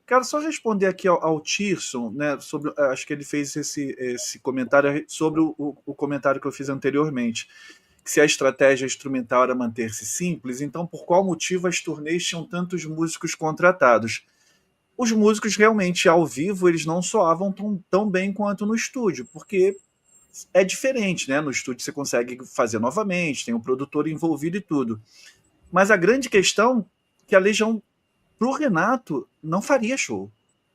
Quero só responder aqui ao Tirson, né, sobre, acho que ele fez esse comentário sobre o comentário que eu fiz anteriormente, que se a estratégia instrumental era manter-se simples, então por qual motivo as turnês tinham tantos músicos contratados? Os músicos realmente ao vivo eles não soavam tão bem quanto no estúdio, porque é diferente, né? No estúdio você consegue fazer novamente, tem um produtor envolvido e tudo. Mas a grande questão é que a Legião, pro Renato, não faria show.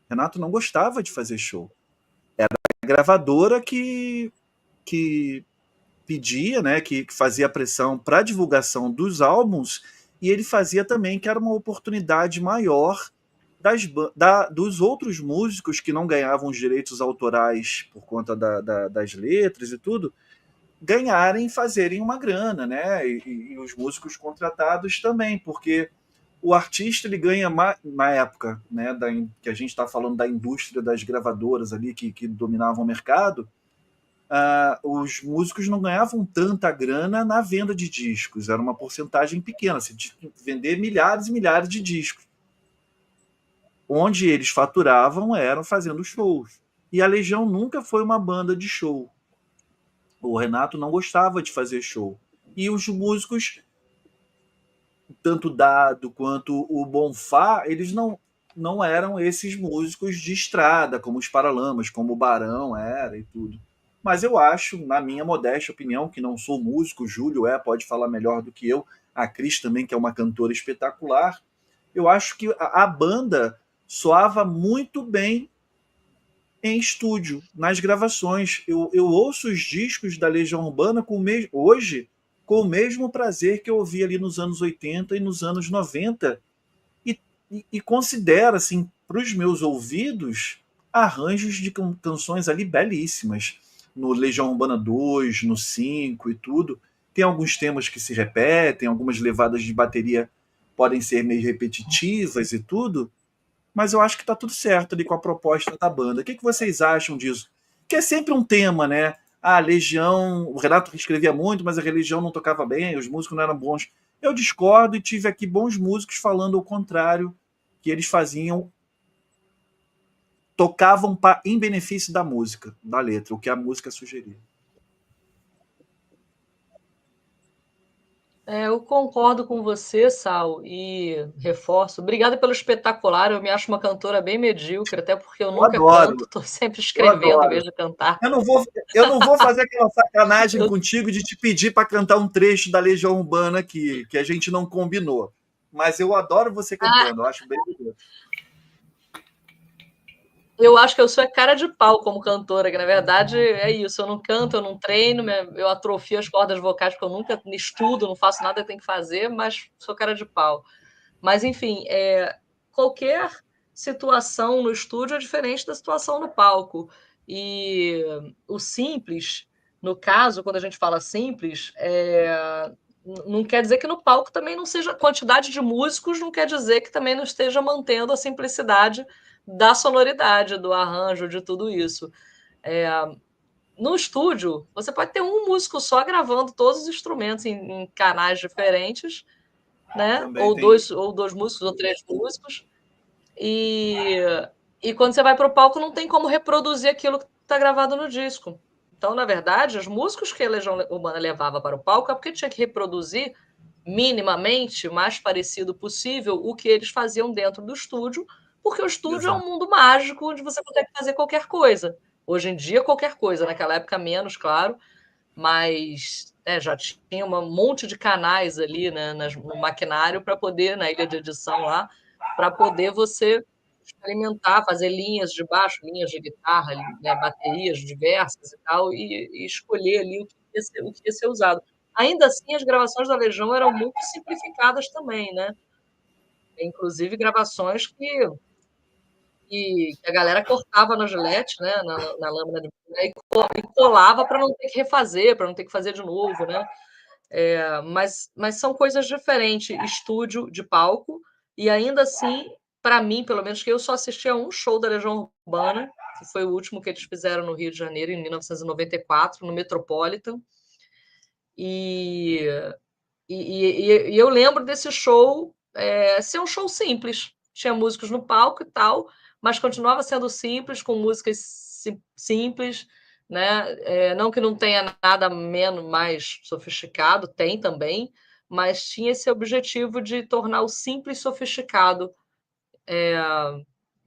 Renato não gostava de fazer show. Era a gravadora que pedia, né, que fazia pressão para a divulgação dos álbuns, e ele fazia também que era uma oportunidade maior dos outros músicos que não ganhavam os direitos autorais por conta das letras e tudo, ganharem, fazerem uma grana, né? E os músicos contratados também, porque o artista ele ganha na época, né, que a gente está falando da indústria das gravadoras ali que dominavam o mercado, os músicos não ganhavam tanta grana na venda de discos, era uma porcentagem pequena, você tinha que vender milhares e milhares de discos. Onde eles faturavam eram fazendo shows. E a Legião nunca foi uma banda de show. O Renato não gostava de fazer show. E os músicos, tanto Dado quanto o Bonfá, eles não eram esses músicos de estrada, como os Paralamas, como o Barão era e tudo. Mas eu acho, na minha modesta opinião, que não sou músico, o Júlio pode falar melhor do que eu, a Cris também, que é uma cantora espetacular, eu acho que a banda soava muito bem em estúdio, nas gravações. Eu ouço os discos da Legião Urbana hoje com o mesmo prazer que eu ouvi ali nos anos 80 e nos anos 90 e considero, assim, para os meus ouvidos, arranjos de canções ali belíssimas. No Legião Urbana 2, no 5 e tudo. Tem alguns temas que se repetem, algumas levadas de bateria podem ser meio repetitivas e tudo, mas eu acho que tá tudo certo ali com a proposta da banda. O que vocês acham disso? Que é sempre um tema, né? A Legião, o Renato escrevia muito, mas a religião não tocava bem, os músicos não eram bons. Eu discordo e tive aqui bons músicos falando o contrário, que eles faziam, tocavam em benefício da música, da letra, o que a música sugeria. Eu concordo com você, Sal, e reforço. Obrigada pelo espetacular. Eu me acho uma cantora bem medíocre, até porque eu Eu nunca adoro, canto, estou sempre eu escrevendo em adoro. vez de cantar. Eu não vou fazer aquela sacanagem Eu, contigo de te pedir para cantar um trecho da Legião Urbana que a gente não combinou. Mas eu adoro você cantando, eu acho bem legal. eu acho que eu sou a cara de pau como cantora, que na verdade é isso. Eu não canto, eu não treino, eu atrofio as cordas vocais porque eu nunca estudo, não faço nada que tenho que fazer, mas sou cara de pau. Mas, enfim, qualquer situação no estúdio é diferente da situação no palco. E o simples, no caso, quando a gente fala simples, não quer dizer que no palco também não seja. Quantidade de músicos não quer dizer que também não esteja mantendo a simplicidade da sonoridade, do arranjo, de tudo isso. É, no estúdio, você pode ter um músico só gravando todos os instrumentos em canais diferentes, né? Também tem isso. Ou dois músicos, ou três músicos. E, e quando você vai para o palco, não tem como reproduzir aquilo que está gravado no disco. Então, na verdade, os músicos que a Legião Urbana levava para o palco é porque tinha que reproduzir minimamente, o mais parecido possível, o que eles faziam dentro do estúdio, porque o estúdio é um Exato. mundo mágico onde você consegue fazer qualquer coisa. Hoje em dia, qualquer coisa. Naquela época, menos, claro, mas já tinha um monte de canais ali, né, no maquinário para poder, na ilha de edição lá, para poder você experimentar, fazer linhas de baixo, linhas de guitarra, né, baterias diversas e tal, e escolher ali o que ia ser usado. Ainda assim, as gravações da Legião eram muito simplificadas também, né? Inclusive gravações que a galera cortava na gilete, né, na lâmina de e colava para não ter que refazer, para não ter que fazer de novo, né? Mas são coisas diferentes, estúdio de palco, e ainda assim, para mim, pelo menos, que eu só assisti a um show da Legião Urbana, que foi o último que eles fizeram no Rio de Janeiro, em 1994, no Metropolitan, e, e eu lembro desse show ser um show simples, tinha músicos no palco e tal, mas continuava sendo simples, com músicas simples, né? Não que não tenha nada menos mais sofisticado, tem também, mas tinha esse objetivo de tornar o simples sofisticado,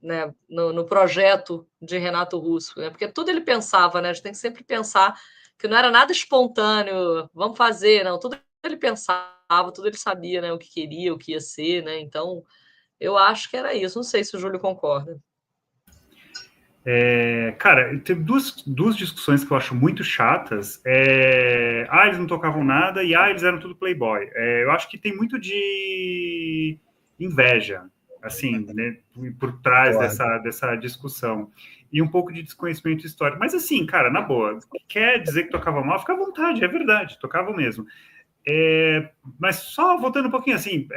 né, no projeto de Renato Russo, né? Porque tudo ele pensava, né? A gente tem que sempre pensar que não era nada espontâneo, vamos fazer, não, tudo ele pensava, tudo ele sabia, né, o que queria, o que ia ser, né? Então, eu acho que era isso. Não sei se o Júlio concorda. Cara, tem duas discussões que eu acho muito chatas. Eles não tocavam nada e eles eram tudo playboy. Eu acho que tem muito de inveja, assim, né, por trás dessa discussão. E um pouco de desconhecimento histórico. Mas assim, cara, na boa, quer dizer que tocava mal? Fica à vontade, é verdade, tocava mesmo. Mas só voltando um pouquinho assim,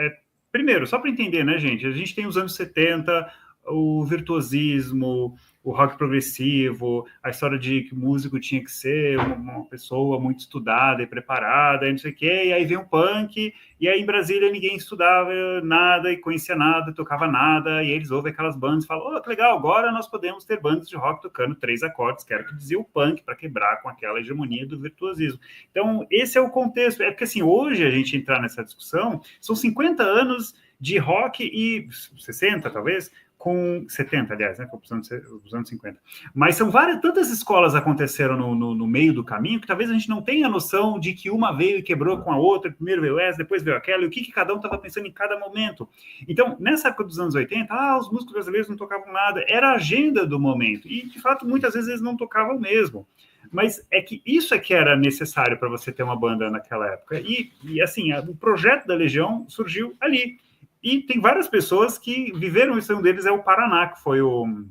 primeiro, só para entender, né, gente? A gente tem os anos 70, o virtuosismo, o rock progressivo, a história de que o músico tinha que ser uma pessoa muito estudada e preparada, e não sei o quê, e aí vem o punk, e aí em Brasília ninguém estudava nada e conhecia nada, tocava nada, e eles ouvem aquelas bandas e falam, que legal, agora nós podemos ter bandas de rock tocando 3 acordes, que era o que dizia o punk, para quebrar com aquela hegemonia do virtuosismo. Então, esse é o contexto. É porque, assim, hoje a gente entrar nessa discussão, são 50 anos de rock e 60, talvez, com 70, aliás, né? Os anos 50. Mas são tantas escolas aconteceram no meio do caminho que talvez a gente não tenha noção de que uma veio e quebrou com a outra, primeiro veio essa, depois veio aquela, e o que cada um estava pensando em cada momento. Então, nessa época dos anos 80, os músicos brasileiros não tocavam nada, era a agenda do momento, e de fato, muitas vezes eles não tocavam mesmo. Mas é que isso é que era necessário para você ter uma banda naquela época. E assim, o projeto da Legião surgiu ali. E tem várias pessoas que viveram isso. Um deles é o Paraná, que foi o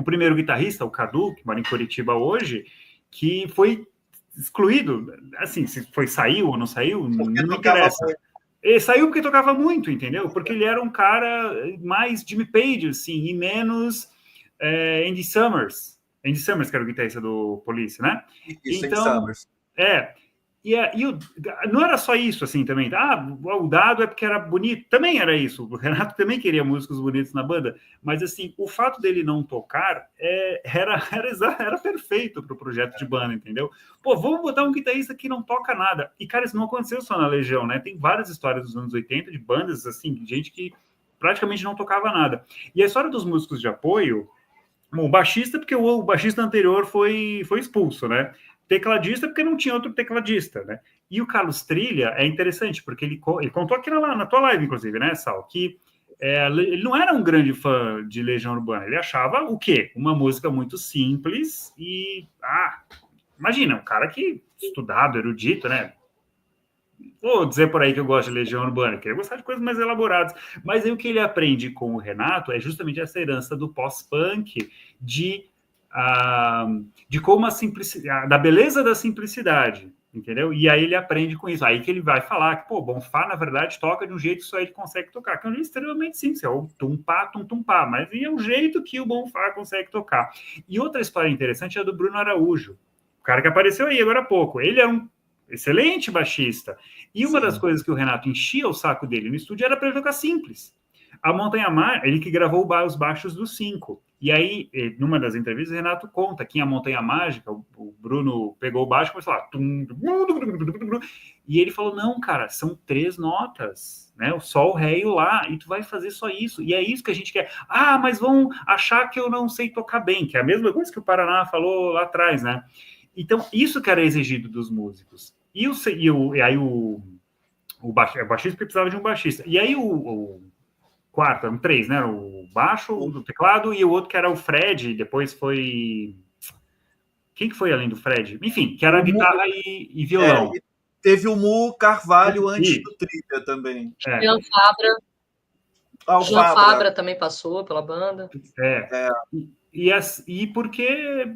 primeiro guitarrista, o Cadu, que mora em Curitiba hoje, que foi excluído. Assim, se saiu ou não saiu, não interessa. Ele saiu porque tocava muito, entendeu? Porque ele era um cara mais Jimmy Page, assim, e menos Andy Summers. Andy Summers, que era o guitarrista do Police, né? Isso, então, Andy Summers. Não era só isso, assim, também. O Dado é porque era bonito. Também era isso. O Renato também queria músicos bonitos na banda. Mas, assim, o fato dele não tocar era perfeito para o projeto de banda, entendeu? Vamos botar um guitarrista que não toca nada. E, cara, isso não aconteceu só na Legião, né? Tem várias histórias dos anos 80 de bandas, assim, de gente que praticamente não tocava nada. E a história dos músicos de apoio... Bom, o baixista, porque o baixista anterior foi expulso, né? Tecladista, porque não tinha outro tecladista, né? E o Carlos Trilha é interessante, porque ele contou aqui na tua live, inclusive, né, Sal? Que ele não era um grande fã de Legião Urbana. Ele achava o quê? Uma música muito simples e... imagina, um cara que estudado, erudito, né? Vou dizer por aí que eu gosto de Legião Urbana, queria gostar de coisas mais elaboradas. Mas aí o que ele aprende com o Renato é justamente essa herança do pós-punk, de como a simplicidade, da beleza da simplicidade, entendeu? E aí ele aprende com isso. Aí que ele vai falar que, Bonfá, na verdade, toca de um jeito que só ele consegue tocar, que é um jeito extremamente simples, é o tum-pá, mas é o jeito que o Bonfá consegue tocar. E outra história interessante é a do Bruno Araújo, o cara que apareceu aí agora há pouco. Ele é um excelente baixista. E uma das coisas que o Renato enchia o saco dele no estúdio era para ele tocar simples. A Montanha Mágica, ele que gravou os baixos do 5. E aí, numa das entrevistas, o Renato conta que em A Montanha Mágica, o Bruno pegou o baixo e começou lá. E ele falou, não, cara, são 3 notas, né? O Sol, o Ré e o Lá, e tu vai fazer só isso. E é isso que a gente quer. Mas vão achar que eu não sei tocar bem, que é a mesma coisa que o Paraná falou lá atrás, né? Então, isso que era exigido dos músicos. E aí o baixista precisava de um baixista. E aí o quarto, eram 3, né? O baixo, o teclado e o outro que era o Fred, depois foi... Quem que foi além do Fred? Enfim, que era guitarra e violão. Teve o Mu Carvalho antes do Trilha também. Jean Fabra. Jean Fabra também passou pela banda. E porque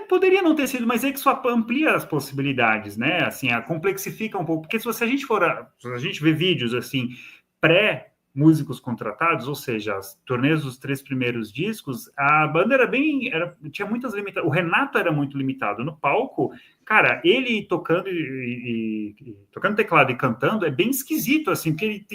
poderia não ter sido, mas é que só amplia as possibilidades, né? Assim, complexifica um pouco. Porque se a gente vê vídeos assim, músicos contratados, ou seja, as turnês dos 3 primeiros discos, a banda tinha muitas limitações. O Renato era muito limitado no palco. Cara, ele tocando tocando teclado e cantando é bem esquisito, assim, porque ele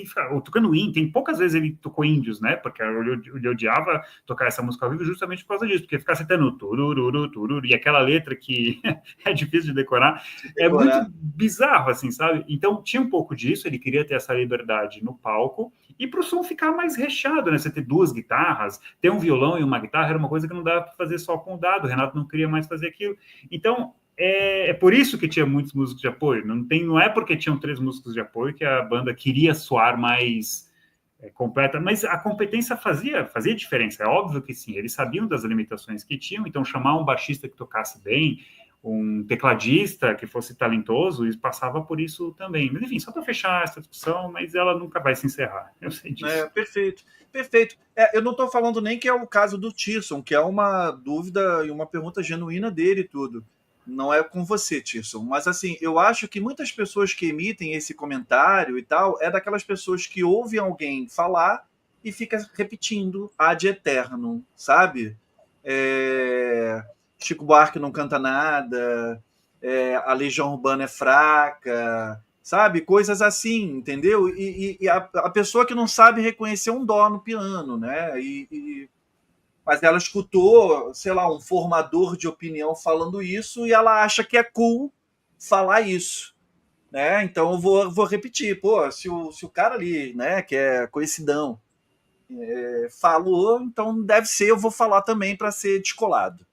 tocando índio, tem poucas vezes ele tocou índios, né? Porque ele odiava tocar essa música ao vivo justamente por causa disso, porque ficar citando tururu, tururu, e aquela letra que é difícil de decorar, é muito bizarro, assim, sabe? Então tinha um pouco disso, ele queria ter essa liberdade no palco, e para o som ficar mais recheado, né? Você ter 2 guitarras, ter um violão e uma guitarra era uma coisa que não dava para fazer só com o dado, o Renato não queria mais fazer aquilo. Então, é por isso que tinha muitos músicos de apoio. Não é porque tinham 3 músicos de apoio que a banda queria soar mais completa, mas a competência fazia diferença. É óbvio que sim, eles sabiam das limitações que tinham, então chamar um baixista que tocasse bem, um tecladista que fosse talentoso, e passava por isso também. Mas, enfim, só para fechar essa discussão, mas ela nunca vai se encerrar, eu sei disso. Perfeito, perfeito. Eu não estou falando nem que é o caso do Tirson, que é uma dúvida e uma pergunta genuína dele e tudo. Não é com você, Tirson. Mas, assim, eu acho que muitas pessoas que emitem esse comentário e tal, é daquelas pessoas que ouvem alguém falar e fica repetindo ad eternum, sabe? Chico Buarque não canta nada, a Legião Urbana é fraca, sabe? Coisas assim, entendeu? E a pessoa que não sabe reconhecer um dó no piano, né? Mas ela escutou, sei lá, um formador de opinião falando isso e ela acha que é cool falar isso, né? Então eu vou repetir, pô, se o cara ali, né, que é conhecidão, falou, então deve ser, eu vou falar também para ser descolado.